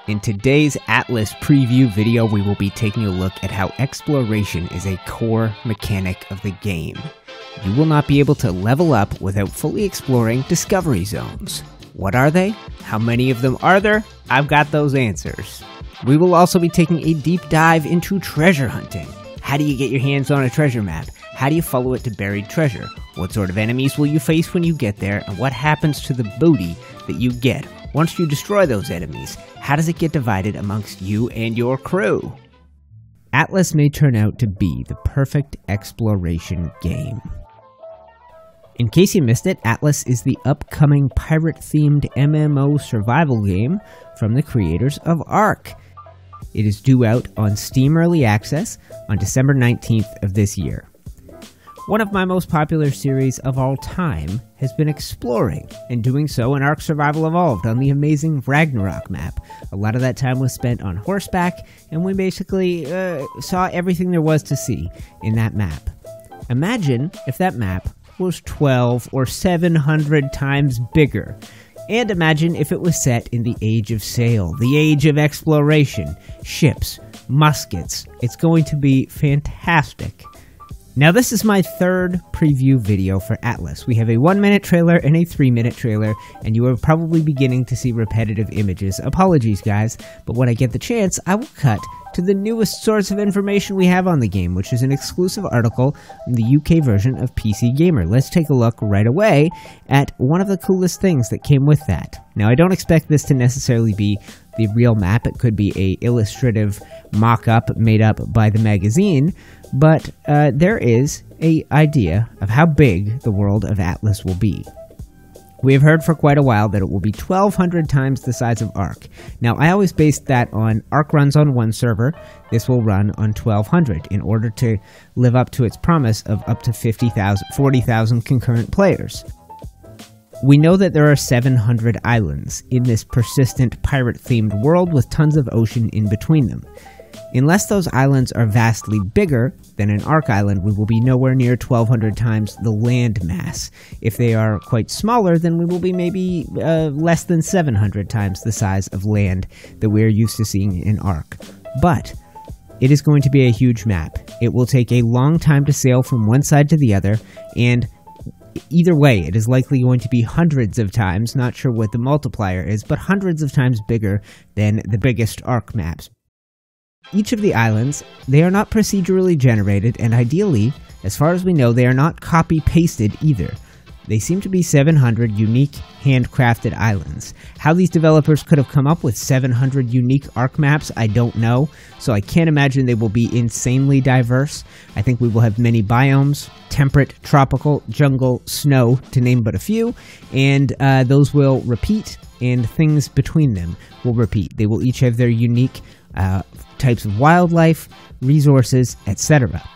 In today's Atlas preview video, we will be taking a look at how exploration is a core mechanic of the game. You will not be able to level up without fully exploring discovery zones. What are they? How many of them are there? I've got those answers. We will also be taking a deep dive into treasure hunting. How do you get your hands on a treasure map? How do you follow it to buried treasure? What sort of enemies will you face when you get there? And what happens to the booty that you get once you destroy those enemies? How does it get divided amongst you and your crew? Atlas may turn out to be the perfect exploration game. In case you missed it, Atlas is the upcoming pirate-themed MMO survival game from the creators of Ark. It is due out on Steam Early Access on December 19th of this year. One of my most popular series of all time has been exploring, and doing so in Ark Survival Evolved on the amazing Ragnarok map. A lot of that time was spent on horseback, and we basically saw everything there was to see in that map. Imagine if that map was 12 or 700 times bigger. And imagine if it was set in the Age of Sail, the Age of Exploration, ships, muskets. It's going to be fantastic. Now this is my third preview video for Atlas. We have a 1-minute trailer and a 3-minute trailer, and you are probably beginning to see repetitive images. Apologies guys, but when I get the chance, I will cut to the newest source of information we have on the game, which is an exclusive article in the UK version of PC Gamer. Let's take a look right away at one of the coolest things that came with that. Now I don't expect this to necessarily be the real map. It could be a illustrative mock-up made up by the magazine, but there is an idea of how big the world of Atlas will be. We have heard for quite a while that it will be 1,200 times the size of Ark. Now, I always based that on Ark runs on one server. This will run on 1,200 in order to live up to its promise of up to 40,000 concurrent players. We know that there are 700 islands in this persistent pirate-themed world with tons of ocean in between them. Unless those islands are vastly bigger than an Ark island, we will be nowhere near 1,200 times the land mass. If they are quite smaller, then we will be maybe less than 700 times the size of land that we are used to seeing in Ark. But it is going to be a huge map. It will take a long time to sail from one side to the other, and either way, it is likely going to be hundreds of times, not sure what the multiplier is, but hundreds of times bigger than the biggest Ark maps. Each of the islands, they are not procedurally generated, and ideally, as far as we know, they are not copy-pasted either. They seem to be 700 unique, handcrafted islands. How these developers could have come up with 700 unique Ark maps, I don't know, so I can't imagine they will be insanely diverse. I think we will have many biomes, temperate, tropical, jungle, snow, to name but a few, and those will repeat, and things between them will repeat. They will each have their unique types of wildlife, resources, etc.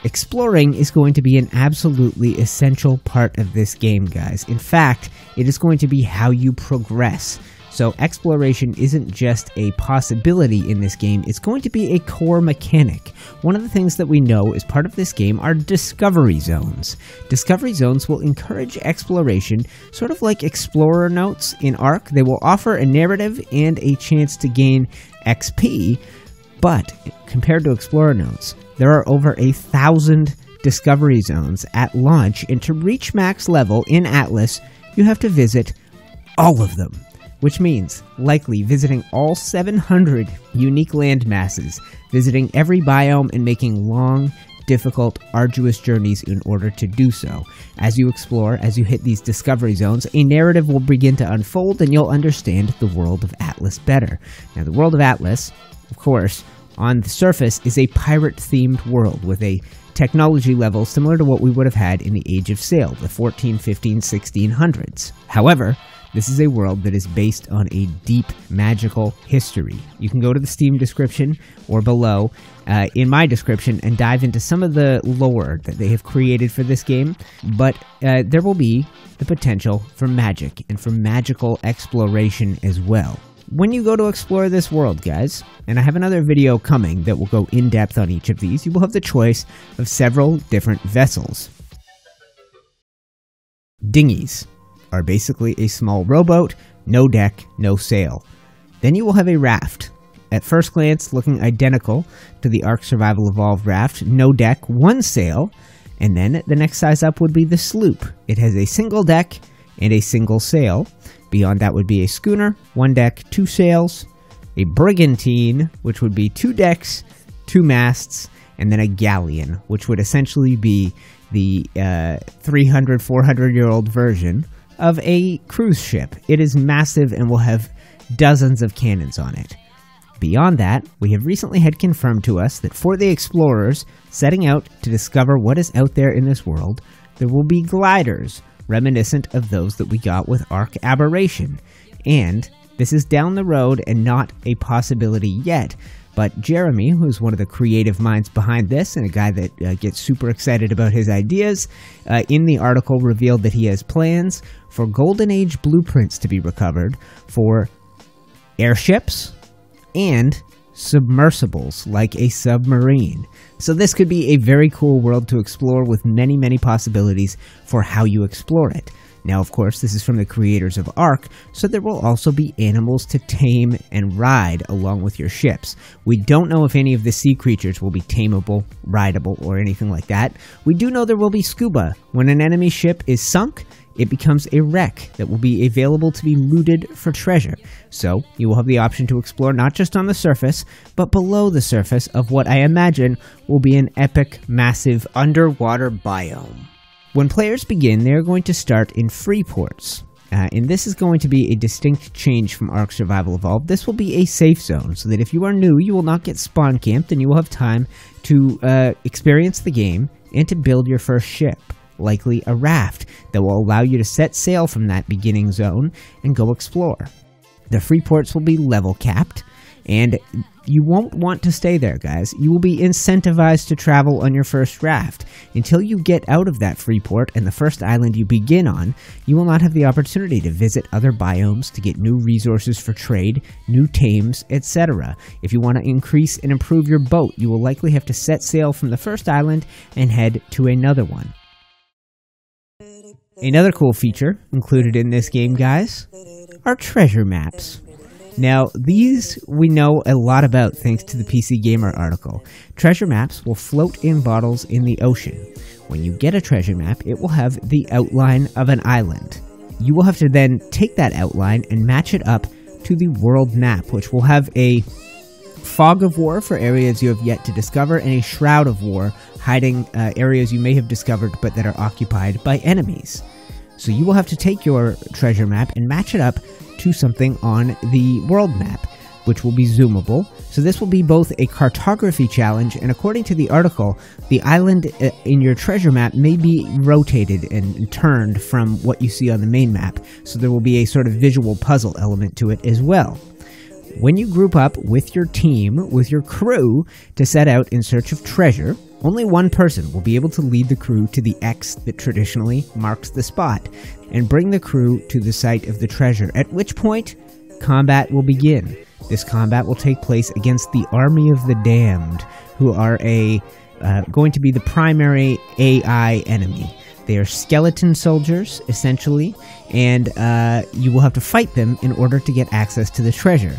Exploring is going to be an absolutely essential part of this game, guys. In fact, it is going to be how you progress. So exploration isn't just a possibility in this game, it's going to be a core mechanic. One of the things that we know is part of this game are discovery zones. Discovery zones will encourage exploration, sort of like explorer notes in Ark. They will offer a narrative and a chance to gain XP, but compared to explorer notes, there are over 1,000 discovery zones at launch, and to reach max level in Atlas, you have to visit all of them, which means likely visiting all 700 unique land masses, visiting every biome, and making long, difficult, arduous journeys in order to do so. As you explore, as you hit these discovery zones, a narrative will begin to unfold, and you'll understand the world of Atlas better. Now, the world of Atlas, of course, on the surface, is a pirate-themed world with a technology level similar to what we would have had in the Age of Sail, the 14, 15, 1600s. However, this is a world that is based on a deep magical history. You can go to the Steam description or below in my description and dive into some of the lore that they have created for this game, but there will be the potential for magic and for magical exploration as well. When you go to explore this world, guys, and I have another video coming that will go in depth on each of these, you will have the choice of several different vessels. Dinghies are basically a small rowboat, no deck, no sail. Then you will have a raft. At first glance, looking identical to the Ark Survival Evolved raft, no deck, one sail, and then the next size up would be the sloop. It has a single deck and a single sail. Beyond that would be a schooner, one deck, two sails, a brigantine, which would be two decks, two masts, and then a galleon, which would essentially be the 300, 400-year-old version of a cruise ship. It is massive and will have dozens of cannons on it. Beyond that, we have recently had confirmed to us that for the explorers setting out to discover what is out there in this world, there will be gliders, reminiscent of those that we got with Ark Aberration. And this is down the road and not a possibility yet, but Jeremy, who's one of the creative minds behind this and a guy that gets super excited about his ideas, in the article revealed that he has plans for Golden Age blueprints to be recovered for airships and submersibles like a submarine. So this could be a very cool world to explore with many, many possibilities for how you explore it. Now, of course, this is from the creators of Ark, so there will also be animals to tame and ride along with your ships. We don't know if any of the sea creatures will be tameable, rideable, or anything like that. We do know there will be scuba. When an enemy ship is sunk, it becomes a wreck that will be available to be looted for treasure. So, you will have the option to explore not just on the surface, but below the surface of what I imagine will be an epic, massive underwater biome. When players begin, they are going to start in free ports. And this is going to be a distinct change from Ark Survival Evolved. This will be a safe zone, so that if you are new, you will not get spawn camped, and you will have time to experience the game and to build your first ship, likely a raft, that will allow you to set sail from that beginning zone and go explore. The free ports will be level capped, and you won't want to stay there, guys. You will be incentivized to travel on your first raft. Until you get out of that free port and the first island you begin on, you will not have the opportunity to visit other biomes, to get new resources for trade, new tames, etc. If you want to increase and improve your boat, you will likely have to set sail from the first island and head to another one. Another cool feature included in this game, guys, are treasure maps. Now, these we know a lot about thanks to the PC Gamer article. Treasure maps will float in bottles in the ocean. When you get a treasure map, it will have the outline of an island. You will have to then take that outline and match it up to the world map, which will have a fog of war for areas you have yet to discover, and a shroud of war hiding areas you may have discovered but that are occupied by enemies. So you will have to take your treasure map and match it up to something on the world map, which will be zoomable. So this will be both a cartography challenge, and according to the article, the island in your treasure map may be rotated and turned from what you see on the main map, so there will be a sort of visual puzzle element to it as well. When you group up with your team, with your crew, to set out in search of treasure, only one person will be able to lead the crew to the X that traditionally marks the spot, and bring the crew to the site of the treasure, at which point combat will begin. This combat will take place against the Army of the Damned, who are going to be the primary AI enemy. They are skeleton soldiers, essentially, and you will have to fight them in order to get access to the treasure.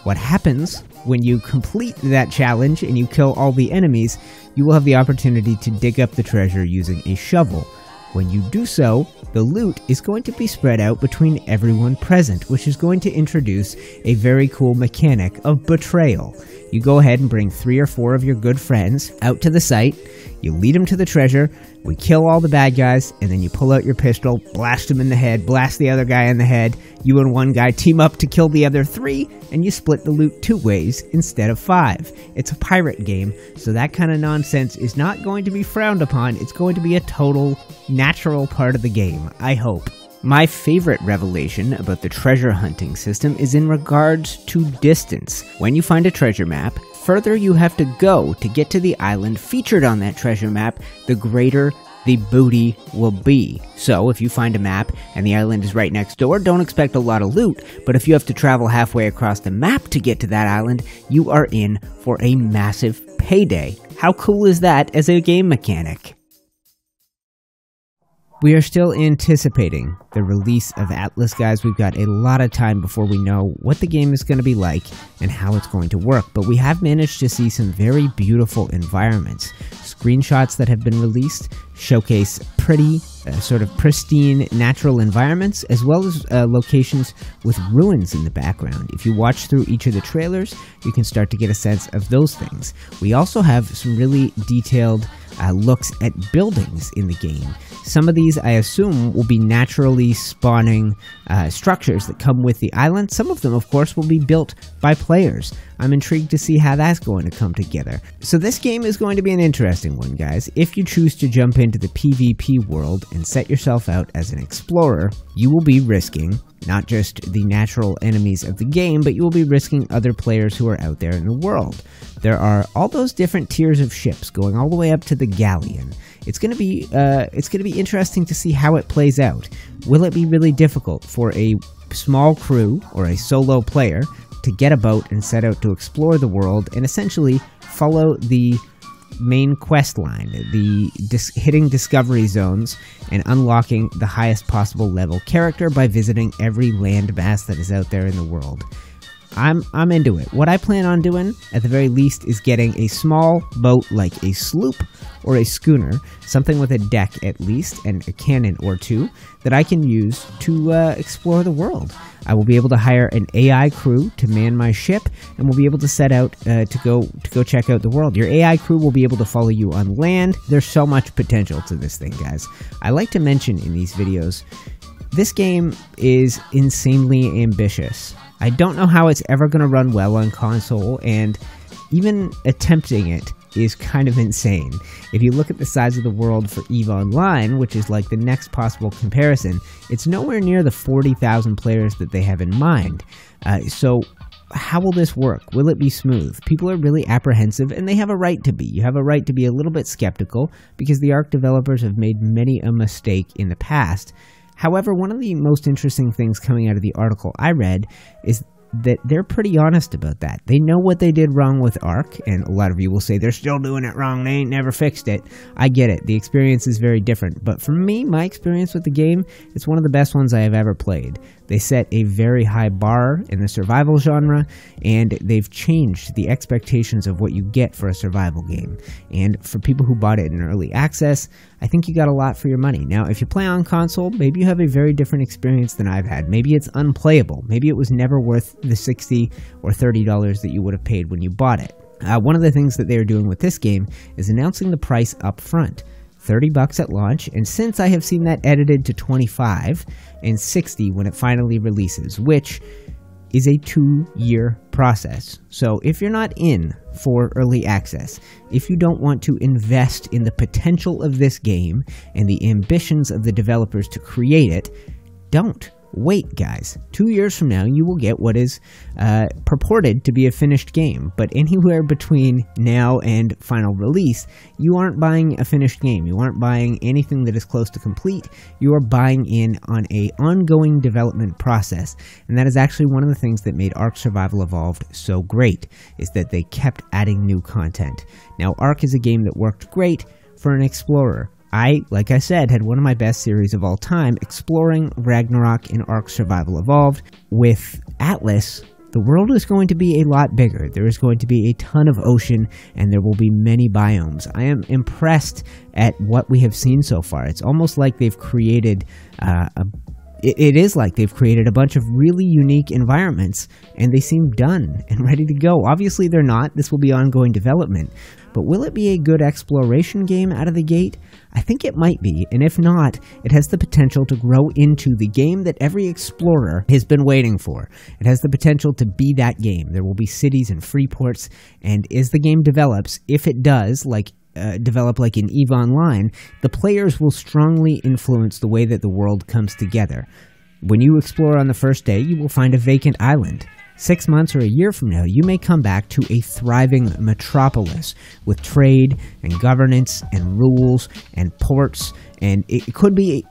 What happens when you complete that challenge and you kill all the enemies, you will have the opportunity to dig up the treasure using a shovel. When you do so, the loot is going to be spread out between everyone present, which is going to introduce a very cool mechanic of betrayal. You go ahead and bring 3 or 4 of your good friends out to the site, you lead them to the treasure, we kill all the bad guys, and then you pull out your pistol, blast them in the head, blast the other guy in the head, you and one guy team up to kill the other 3, and you split the loot 2 ways instead of 5. It's a pirate game, so that kind of nonsense is not going to be frowned upon. It's going to be a total natural part of the game, I hope. My favorite revelation about the treasure hunting system is in regards to distance. When you find a treasure map, further you have to go to get to the island featured on that treasure map, the greater the booty will be. So if you find a map and the island is right next door, don't expect a lot of loot, but if you have to travel halfway across the map to get to that island, you are in for a massive payday. How cool is that as a game mechanic? We are still anticipating the release of Atlas, guys. We've got a lot of time before we know what the game is going to be like and how it's going to work, but we have managed to see some very beautiful environments. Screenshots that have been released showcase pretty, sort of pristine natural environments, as well as locations with ruins in the background. If you watch through each of the trailers, you can start to get a sense of those things. We also have some really detailed looks at buildings in the game. Some of these, I assume, will be naturally spawning structures that come with the island. Some of them, of course, will be built by players. I'm intrigued to see how that's going to come together. So this game is going to be an interesting one, guys. If you choose to jump into the PvP world and set yourself out as an explorer, you will be risking not just the natural enemies of the game, but you will be risking other players who are out there in the world. There are all those different tiers of ships going all the way up to the galleon. It's going to be interesting to see how it plays out. Will it be really difficult for a small crew or a solo player to get a boat and set out to explore the world and essentially follow the main quest line, hitting discovery zones and unlocking the highest possible level character by visiting every landmass that is out there in the world? I'm into it. What I plan on doing, at the very least, is getting a small boat like a sloop or a schooner, something with a deck at least, and a cannon or two, that I can use to explore the world. I will be able to hire an AI crew to man my ship, and we'll be able to set out to go check out the world. Your AI crew will be able to follow you on land. There's so much potential to this thing, guys. I like to mention in these videos, this game is insanely ambitious. I don't know how it's ever going to run well on console, and even attempting it is kind of insane. If you look at the size of the world for EVE Online, which is like the next possible comparison, it's nowhere near the 40,000 players that they have in mind. So how will this work? Will it be smooth? People are really apprehensive, and they have a right to be. You have a right to be a little bit skeptical, because the ARK developers have made many a mistake in the past. However, one of the most interesting things coming out of the article I read is that they're pretty honest about that. They know what they did wrong with ARK, and a lot of you will say they're still doing it wrong, they ain't never fixed it. I get it, the experience is very different, but for me, my experience with the game, it's one of the best ones I have ever played. They set a very high bar in the survival genre, and they've changed the expectations of what you get for a survival game. And for people who bought it in early access, I think you got a lot for your money. Now, if you play on console, maybe you have a very different experience than I've had. Maybe it's unplayable. Maybe it was never worth the $60 or $30 that you would have paid when you bought it. One of the things that they're doing with this game is announcing the price up front. $30 at launch, and since I have seen that edited to $25 and $60 when it finally releases, which is a 2-year process. So if you're not in for early access, if you don't want to invest in the potential of this game and the ambitions of the developers to create it, don't. Wait, guys. 2 years from now, you will get what is purported to be a finished game. But anywhere between now and final release, you aren't buying a finished game. You aren't buying anything that is close to complete. You are buying in on an ongoing development process. And that is actually one of the things that made ARK Survival Evolved so great, is that they kept adding new content. Now, ARK is a game that worked great for an explorer. Like I said, had one of my best series of all time, exploring Ragnarok in ARK Survival Evolved. With Atlas, the world is going to be a lot bigger. There is going to be a ton of ocean, and there will be many biomes. I am impressed at what we have seen so far. It's almost like they've created It is like they've created a bunch of really unique environments, and they seem done and ready to go. Obviously, they're not. This will be ongoing development. But will it be a good exploration game out of the gate? I think it might be, and if not, it has the potential to grow into the game that every explorer has been waiting for. It has the potential to be that game. There will be cities and free ports, and as the game develops, if it does, develop like in EVE Online, the players will strongly influence the way that the world comes together. When you explore on the first day, you will find a vacant island. 6 months or a year from now, you may come back to a thriving metropolis with trade and governance and rules and ports, and it could be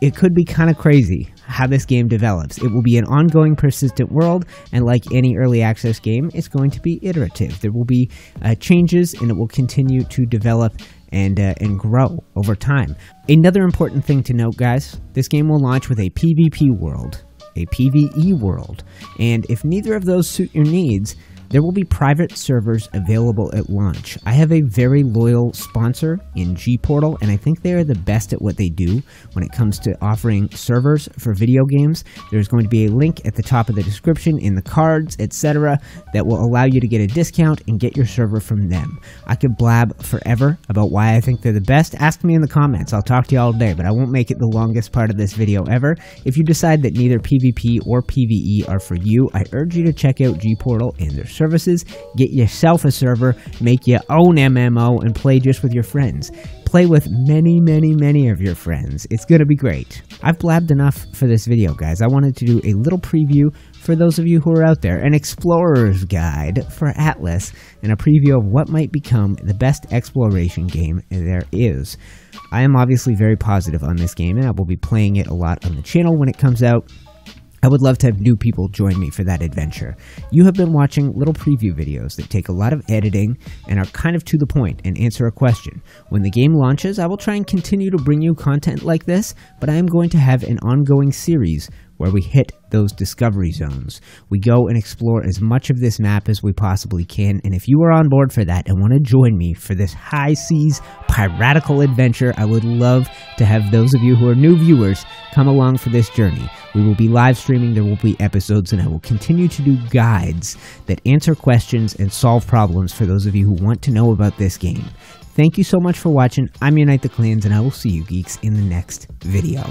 kind of crazy how this game develops. It will be an ongoing, persistent world, and like any early access game, it's going to be iterative. There will be changes, and it will continue to develop and grow over time. Another important thing to note, guys, this game will launch with a PvP world, a PvE world, and if neither of those suit your needs, there will be private servers available at launch. I have a very loyal sponsor in G-Portal, and I think they are the best at what they do when it comes to offering servers for video games. There's going to be a link at the top of the description, in the cards, etc., that will allow you to get a discount and get your server from them. I could blab forever about why I think they're the best. Ask me in the comments. I'll talk to you all day, but I won't make it the longest part of this video ever. If you decide that neither PvP or PvE are for you, I urge you to check out G-Portal and their services, get yourself a server, make your own MMO, and play just with your friends. Play with many of your friends. It's gonna be great. I've blabbed enough for this video, guys. I wanted to do a little preview for those of you who are out there, an explorer's guide for Atlas, and a preview of what might become the best exploration game there is. I am obviously very positive on this game, and I will be playing it a lot on the channel when it comes out. I would love to have new people join me for that adventure. You have been watching little preview videos that take a lot of editing and are kind of to the point and answer a question. When the game launches, I will try and continue to bring you content like this, but I am going to have an ongoing series where we hit those discovery zones. We go and explore as much of this map as we possibly can, and if you are on board for that and want to join me for this high seas piratical adventure, I would love to have those of you who are new viewers come along for this journey. We will be live streaming, there will be episodes, and I will continue to do guides that answer questions and solve problems for those of you who want to know about this game. Thank you so much for watching. I'm UniteTheClans, and I will see you geeks in the next video.